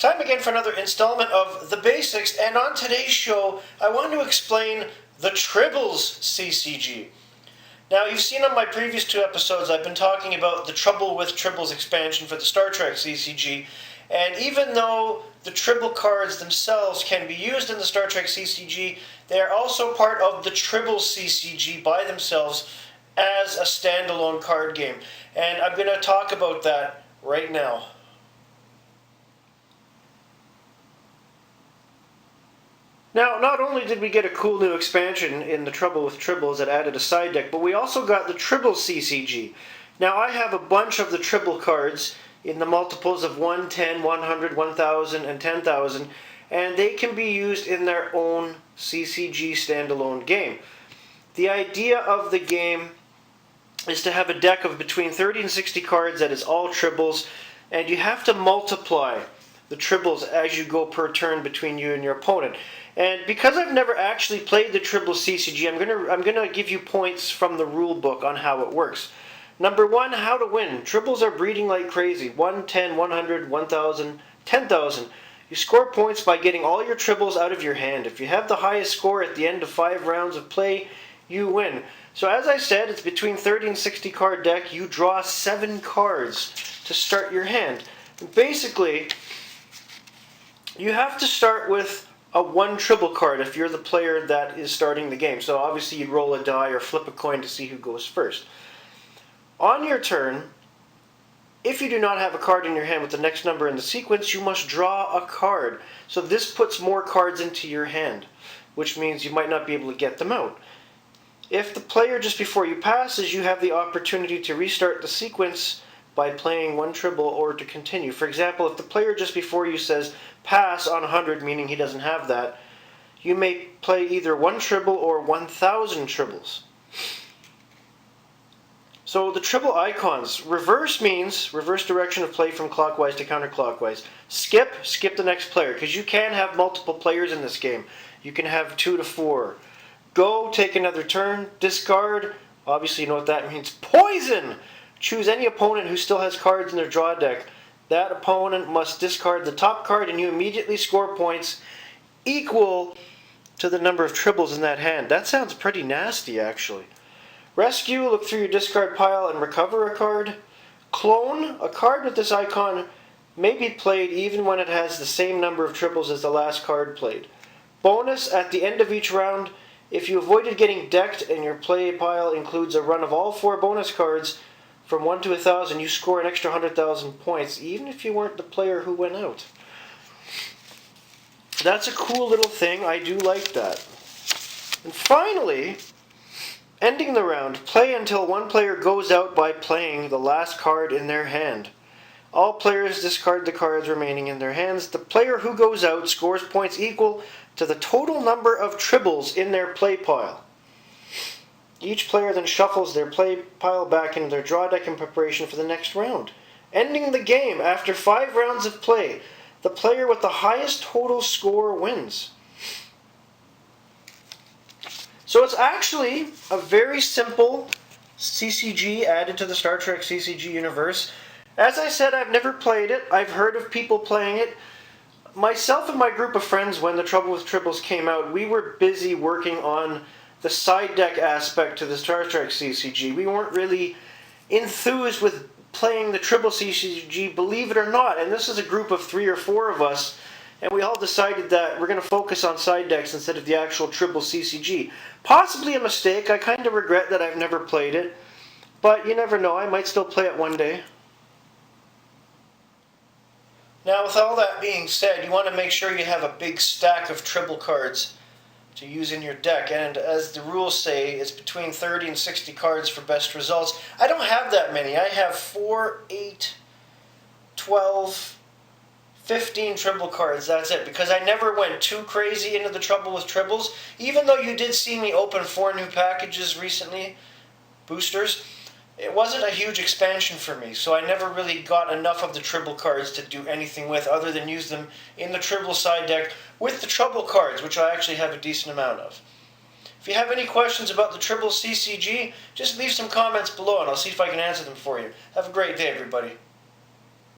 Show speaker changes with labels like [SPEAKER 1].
[SPEAKER 1] Time again for another installment of The Basics, and on today's show, I want to explain the Tribbles CCG. Now, you've seen on my previous two episodes, I've been talking about the Trouble with Tribbles expansion for the Star Trek CCG, and even though the Tribble cards themselves can be used in the Star Trek CCG, they are also part of the Tribbles CCG by themselves as a standalone card game. And I'm going to talk about that right now. Now, not only did we get a cool new expansion in the Trouble with Tribbles that added a side deck, but we also got the Tribbles CCG. Now, I have a bunch of the Tribble cards in the multiples of 1, 10, 100, 1,000, and 10,000, and they can be used in their own CCG standalone game. The idea of the game is to have a deck of between 30 and 60 cards that is all Tribbles, and you have to multiply the Tribbles as you go per turn between you and your opponent. And because I've never actually played the Tribbles CCG, I'm gonna give you points from the rule book on how it works. Number one, how to win. Tribbles are breeding like crazy. 1, 10, 100, 1,000, 10,000. You score points by getting all your Tribbles out of your hand. If you have the highest score at the end of 5 rounds of play, you win. So as I said, it's between 30 and 60 card deck. You draw 7 cards to start your hand. And basically, you have to start with a 1 Tribble card if you're the player that is starting the game. So obviously you'd roll a die or flip a coin to see who goes first. On your turn, if you do not have a card in your hand with the next number in the sequence, you must draw a card. So this puts more cards into your hand, which means you might not be able to get them out. If the player just before you passes, you have the opportunity to restart the sequence by playing 1 Tribble or to continue. For example, if the player just before you says pass on 100, meaning he doesn't have that, you may play either 1 Tribble or 1,000 Tribbles. So the Tribble icons. Reverse means reverse direction of play from clockwise to counterclockwise. Skip the next player, because you can have multiple players in this game. You can have 2 to 4. Go, take another turn. Discard, obviously you know what that means. Poison! Choose any opponent who still has cards in their draw deck. That opponent must discard the top card and you immediately score points equal to the number of Tribbles in that hand. That sounds pretty nasty, actually. Rescue, look through your discard pile and recover a card. Clone, a card with this icon may be played even when it has the same number of Tribbles as the last card played. Bonus, at the end of each round, if you avoided getting decked and your play pile includes a run of all 4 bonus cards, from 1 to 1,000, you score an extra 100,000 points, even if you weren't the player who went out. That's a cool little thing. I do like that. And finally, ending the round, play until one player goes out by playing the last card in their hand. All players discard the cards remaining in their hands. The player who goes out scores points equal to the total number of Tribbles in their play pile. Each player then shuffles their play pile back into their draw deck in preparation for the next round. Ending the game after 5 rounds of play, the player with the highest total score wins. So it's actually a very simple CCG added to the Star Trek CCG universe. As I said, I've never played it. I've heard of people playing it. Myself and my group of friends, when the Trouble with Tribbles came out, we were busy working on the side deck aspect to the Star Trek CCG. We weren't really enthused with playing the Tribble CCG, believe it or not. And this is a group of 3 or 4 of us, and we all decided that we're going to focus on side decks instead of the actual Tribble CCG. Possibly a mistake. I kind of regret that I've never played it, but you never know. I might still play it one day. Now, with all that being said, you want to make sure you have a big stack of Tribble cards to use in your deck, and as the rules say, it's between 30 and 60 cards for best results. I don't have that many. I have 4, 8, 12, 15 Tribble cards. That's it, because I never went too crazy into the Trouble with Tribbles. Even though you did see me open 4 new packages recently, boosters, it wasn't a huge expansion for me, so I never really got enough of the Tribble cards to do anything with other than use them in the Tribble side deck with the Trouble cards, which I actually have a decent amount of. If you have any questions about the Tribble CCG, just leave some comments below and I'll see if I can answer them for you. Have a great day, everybody.